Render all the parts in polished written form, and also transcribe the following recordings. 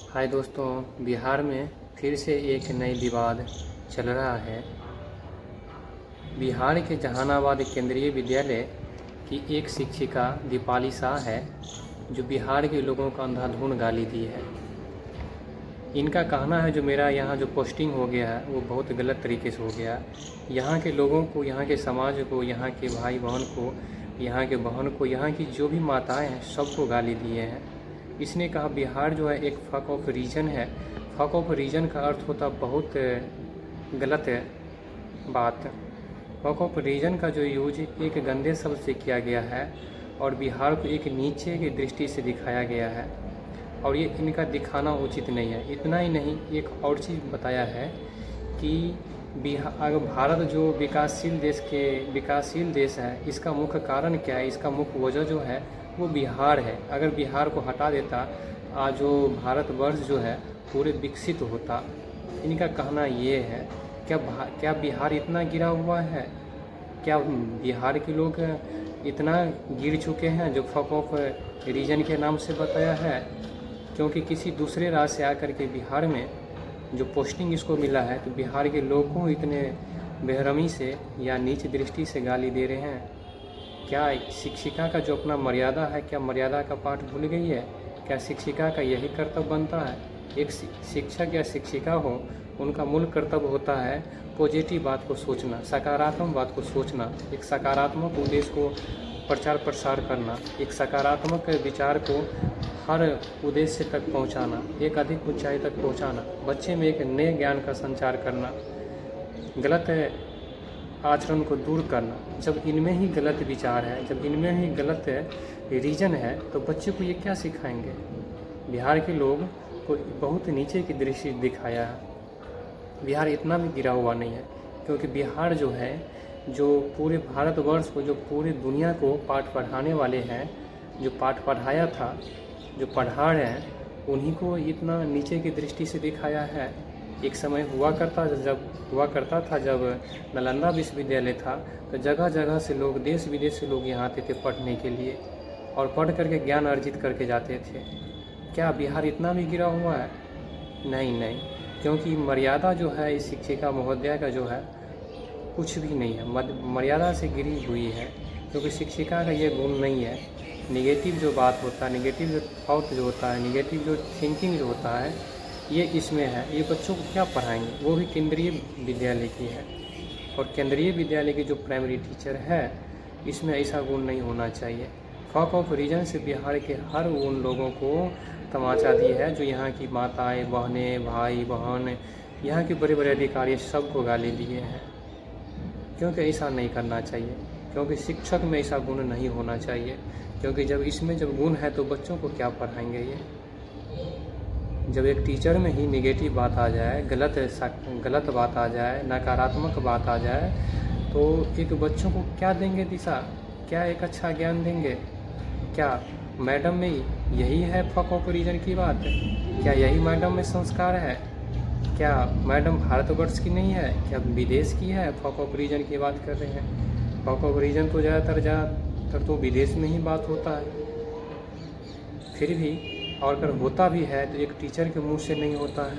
हाय दोस्तों, बिहार में फिर से एक नई विवाद चल रहा है। बिहार के जहानाबाद केंद्रीय विद्यालय की एक शिक्षिका दीपाली शाह है, जो बिहार के लोगों को अंधाधुंध गाली दी है। इनका कहना है जो मेरा यहाँ जो पोस्टिंग हो गया है वो बहुत गलत तरीके से हो गया। यहाँ के लोगों को, यहाँ के समाज को, यहाँ के भाई बहन को, यहाँ के बहन को, यहाँ की जो भी माताएं हैं सबको गाली दिए हैं। इसने कहा बिहार जो है एक फक ऑफ रीजन है। फक ऑफ रीजन का अर्थ होता बहुत गलत बात। फक ऑफ रीजन का जो यूज एक गंदे शब्द से किया गया है और बिहार को एक नीचे की दृष्टि से दिखाया गया है, और ये इनका दिखाना उचित नहीं है। इतना ही नहीं, एक और चीज़ बताया है कि बिहार, भारत जो विकासशील देश है, इसका मुख्य कारण क्या है, इसका मुख्य वजह जो है वो बिहार है। अगर बिहार को हटा देता आज जो भारतवर्ष जो है पूरे विकसित होता। इनका कहना ये है। क्या बिहार इतना गिरा हुआ है? क्या बिहार के लोग इतना गिर चुके हैं जो फक ऑफ रीजन के नाम से बताया है? क्योंकि किसी दूसरे राज्य से आकर के बिहार में जो पोस्टिंग इसको मिला है, तो बिहार के लोगों को इतने बेरहमी से या नीच दृष्टि से गाली दे रहे हैं। क्या शिक्षिका का जो अपना मर्यादा है, क्या मर्यादा का पाठ भूल गई है? क्या शिक्षिका का यही कर्तव्य बनता है? एक शिक्षक या शिक्षिका हो, उनका मूल कर्तव्य होता है पॉजिटिव बात को सोचना, सकारात्मक बात को सोचना, एक सकारात्मक उद्देश्य को प्रचार प्रसार करना, एक सकारात्मक विचार को हर उद्देश्य तक पहुंचाना, एक अधिक ऊंचाई तक पहुंचाना, बच्चे में एक नए ज्ञान का संचार करना, गलत आचरण को दूर करना। जब इनमें ही गलत विचार है, जब इनमें ही गलत रीजन है, तो बच्चे को ये क्या सिखाएंगे? बिहार के लोग को बहुत नीचे की दृष्टि दिखाया है। बिहार इतना भी गिरा हुआ नहीं है, क्योंकि बिहार जो है, जो पूरे भारतवर्ष को, जो पूरी दुनिया को पाठ पढ़ाने वाले हैं, जो पाठ पढ़ाया था, जो पढ़ा रहे हैं, उन्हीं को इतना नीचे की दृष्टि से दिखाया है। एक समय हुआ करता था जब नालंदा विश्वविद्यालय था, तो जगह जगह से लोग, देश विदेश से लोग यहाँ आते थे पढ़ने के लिए, और पढ़ करके ज्ञान अर्जित करके जाते थे। क्या बिहार इतना भी गिरा हुआ है? नहीं, क्योंकि मर्यादा जो है इस शिक्षिका महोदया का जो है कुछ भी नहीं है, मर्यादा से गिरी हुई है। क्योंकि शिक्षिका का ये गुण नहीं है। निगेटिव जो बात होता है, निगेटिव जो थॉट जो होता है, निगेटिव जो थिंकिंग जो होता है, ये इसमें है। ये बच्चों को क्या पढ़ाएंगे? वो भी केंद्रीय विद्यालय की है, और केंद्रीय विद्यालय की जो प्राइमरी टीचर है, इसमें ऐसा गुण नहीं होना चाहिए। फक ऑफ रीजन से बिहार के हर उन लोगों को तमाचा दी है जो यहाँ की माताएं, बहनें, भाई बहन, यहाँ के बड़े बड़े अधिकारी सबको गाली दिए हैं। क्योंकि ऐसा नहीं करना चाहिए, क्योंकि शिक्षक में ऐसा गुण नहीं होना चाहिए। क्योंकि जब इसमें जब गुण है तो बच्चों को क्या पढ़ाएंगे ये? जब एक टीचर में ही नेगेटिव बात आ जाए, गलत बात आ जाए, नकारात्मक बात आ जाए, तो एक बच्चों को क्या देंगे दिशा? क्या एक अच्छा ज्ञान देंगे? क्या मैडम में यही है फक ऑफ रीजन की बात? क्या यही मैडम में संस्कार है? क्या मैडम भारतवर्ष की नहीं है? क्या विदेश की है? फक ऑफ रीजन की बात कर रहे हैं। फक ऑफ रीजन तो ज़्यादातर तो विदेश में ही बात होता है। फिर भी, और अगर होता भी है तो एक टीचर के मुंह से नहीं होता है।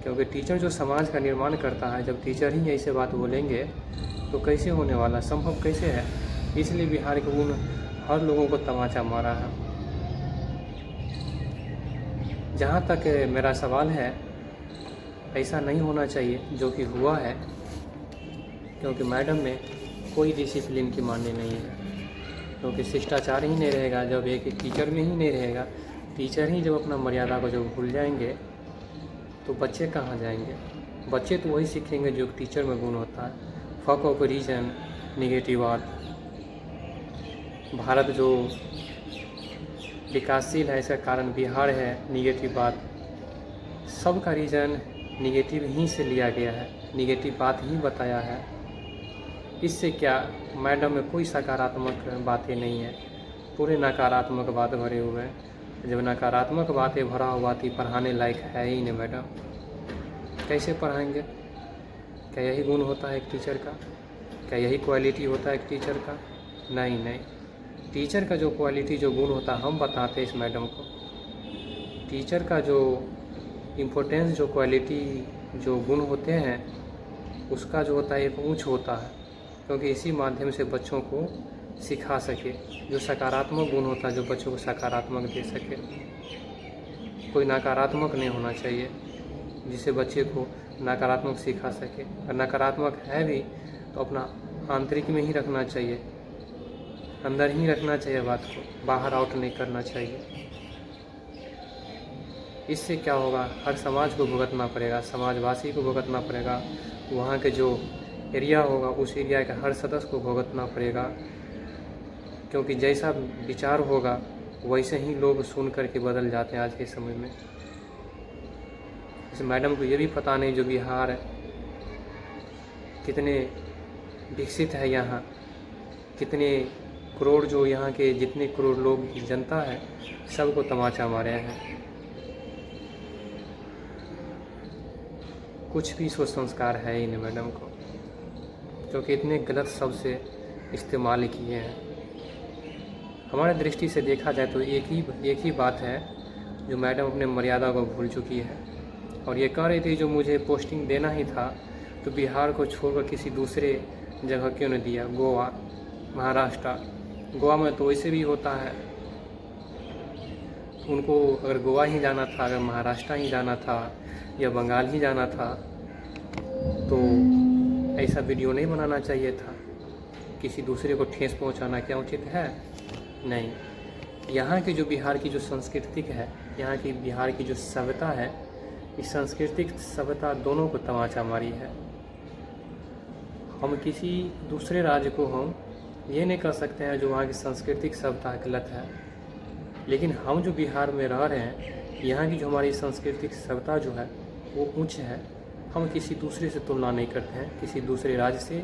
क्योंकि टीचर जो समाज का निर्माण करता है, जब टीचर ही ऐसे बात बोलेंगे तो कैसे होने वाला, संभव कैसे है? इसलिए बिहार के उन हर लोगों को तमाचा मारा है। जहाँ तक मेरा सवाल है, ऐसा नहीं होना चाहिए जो कि हुआ है, क्योंकि मैडम में कोई डिसिप्लिन की मान्य नहीं है। क्योंकि शिष्टाचार ही नहीं रहेगा जब एक टीचर में ही नहीं रहेगा। टीचर ही जब अपना मर्यादा को जब भूल जाएंगे तो बच्चे कहाँ जाएंगे? बच्चे तो वही सीखेंगे जो टीचर में गुण होता है। फक ऑफ रीजन, निगेटिव बात। भारत जो विकासशील है, इसका कारण बिहार है, निगेटिव बात। सबका रीजन निगेटिव ही से लिया गया है, निगेटिव बात ही बताया है। इससे क्या, मैडम में कोई सकारात्मक बातें नहीं है, पूरे नकारात्मक बात भरे हुए हैं। जब नकारात्मक बातें भरा हुआ थी, पढ़ाने लायक है ही नहीं मैडम, कैसे पढ़ाएंगे? क्या यही गुण होता है एक टीचर का? क्या यही क्वालिटी होता है एक टीचर का? नहीं, टीचर का जो क्वालिटी, जो गुण होता है, हम बताते हैं इस मैडम को। टीचर का जो इम्पोर्टेंस, जो क्वालिटी, जो गुण होते हैं, उसका जो होता है एक ऊंच होता है, क्योंकि इसी माध्यम से बच्चों को सिखा सके। जो सकारात्मक गुण होता है, जो बच्चों को सकारात्मक दे सके, कोई नकारात्मक नहीं होना चाहिए, जिससे बच्चे को नकारात्मक सिखा सके। और नकारात्मक है भी तो अपना आंतरिक में ही रखना चाहिए, अंदर ही रखना चाहिए बात को, बाहर आउट नहीं करना चाहिए। इससे क्या होगा, हर समाज को भुगतना पड़ेगा, समाजवासी को भुगतना पड़ेगा, वहाँ के जो एरिया होगा उस एरिया के हर सदस्य को भुगतना पड़ेगा, क्योंकि जैसा विचार होगा वैसे ही लोग सुन करके बदल जाते हैं आज के समय में। इस मैडम को ये भी पता नहीं जो बिहार कितने विकसित है, यहाँ कितने करोड़, जो यहाँ के जितने करोड़ लोग की जनता है सबको तमाचा मारे हैं। कुछ भी सोच संस्कार है ही नहीं मैडम को, क्योंकि इतने गलत शब्द से इस्तेमाल किए हैं। हमारे दृष्टि से देखा जाए तो एक ही बात है जो मैडम अपने मर्यादा को भूल चुकी है, और ये कह रही थी जो मुझे पोस्टिंग देना ही था तो बिहार को छोड़कर किसी दूसरे जगह क्यों नहीं दिया, गोवा, महाराष्ट्र। गोवा में तो वैसे भी होता है, उनको अगर गोवा ही जाना था, अगर महाराष्ट्र ही जाना था या बंगाल ही जाना था तो ऐसा वीडियो नहीं बनाना चाहिए था। किसी दूसरे को ठेस पहुंचाना क्या उचित है? नहीं। यहाँ की जो बिहार की जो सांस्कृतिक है, यहाँ की बिहार की जो सभ्यता है, इस सांस्कृतिक सभ्यता दोनों को तमाचा मारी है। हम किसी दूसरे राज्य को हम ये नहीं कर सकते हैं जो वहाँ की सांस्कृतिक सभ्यता गलत है, लेकिन हम जो बिहार में रह रहे हैं, यहाँ की जो हमारी सांस्कृतिक सभ्यता जो है वो उच्च है। हम किसी दूसरे से तुलना नहीं करते हैं, किसी दूसरे राज्य से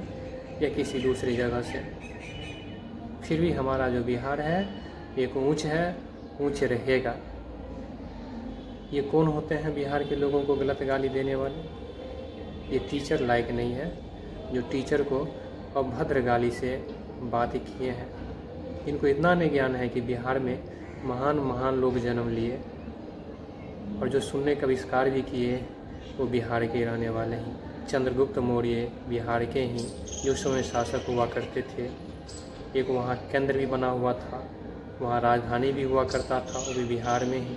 या किसी दूसरी जगह से। फिर भी हमारा जो बिहार है एक ऊंच है, ऊंच रहेगा। ये कौन होते हैं बिहार के लोगों को गलत गाली देने वाले? ये टीचर लायक नहीं है, जो टीचर को अभद्र गाली से बात किए हैं। इनको इतना नहीं ज्ञान है कि बिहार में महान महान लोग जन्म लिए और जो सुनने का आविष्कार भी किए वो बिहार के रहने वाले हैं। चंद्रगुप्त मौर्य बिहार के ही जो समय शासक हुआ करते थे। एक वहाँ केंद्र भी बना हुआ था, वहाँ राजधानी भी हुआ करता था, वो भी बिहार में ही।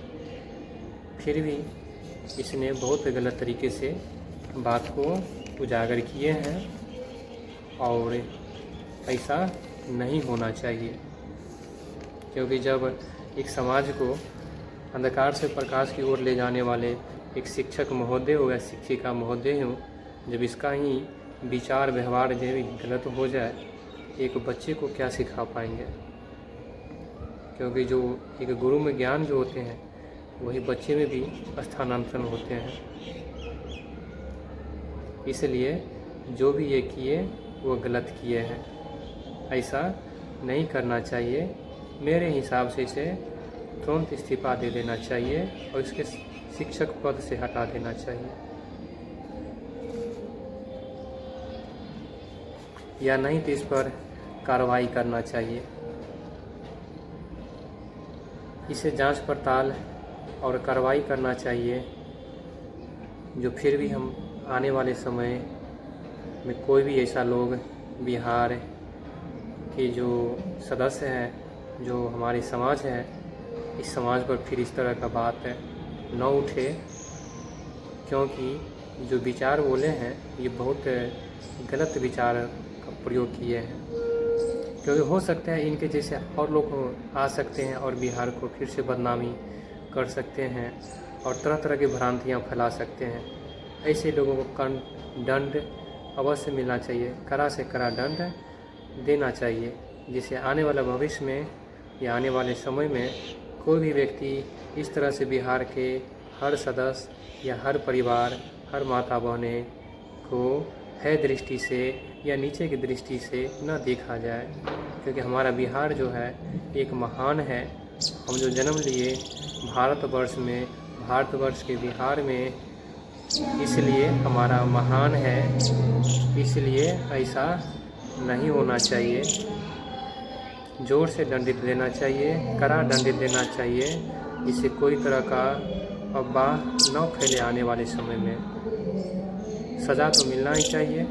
फिर भी इसने बहुत गलत तरीके से बात को उजागर किए हैं और ऐसा नहीं होना चाहिए, क्योंकि जब एक समाज को अंधकार से प्रकाश की ओर ले जाने वाले एक शिक्षक महोदय हो या शिक्षिका महोदय हो, जब इसका ही विचार व्यवहार जो भी गलत हो जाए, एक बच्चे को क्या सिखा पाएंगे? क्योंकि जो एक गुरु में ज्ञान जो होते हैं वही बच्चे में भी स्थानांतरण होते हैं। इसलिए जो भी ये किए वो गलत किए हैं, ऐसा नहीं करना चाहिए। मेरे हिसाब से इसे तुरंत इस्तीफा दे देना चाहिए और इसके शिक्षक पद से हटा देना चाहिए, या नहीं तो इस पर कार्रवाई करना चाहिए। इसे जांच पड़ताल और कार्रवाई करना चाहिए, जो फिर भी हम आने वाले समय में कोई भी ऐसा लोग बिहार के जो सदस्य हैं, जो हमारे समाज है, इस समाज पर फिर इस तरह का बात न उठे, क्योंकि जो विचार बोले हैं ये बहुत गलत विचार का प्रयोग किए हैं। क्योंकि हो सकता है इनके जैसे और लोग आ सकते हैं और बिहार को फिर से बदनामी कर सकते हैं और तरह तरह की भ्रांतियाँ फैला सकते हैं। ऐसे लोगों को दंड अवश्य मिलना चाहिए, कड़ा से कड़ा दंड देना चाहिए, जिससे आने वाला भविष्य में या आने वाले समय में कोई भी व्यक्ति इस तरह से बिहार के हर सदस्य या हर परिवार, हर माता बहनें को है दृष्टि से या नीचे की दृष्टि से न देखा जाए, क्योंकि हमारा बिहार जो है एक महान है। हम जो जन्म लिए भारतवर्ष में, भारतवर्ष के बिहार में, इसलिए हमारा महान है। इसलिए ऐसा नहीं होना चाहिए, जोर से दंडित देना चाहिए, कड़ा दंडित देना चाहिए जिससे कोई तरह का अफवाह न फैले आने वाले समय में। सज़ा तो मिलना ही चाहिए।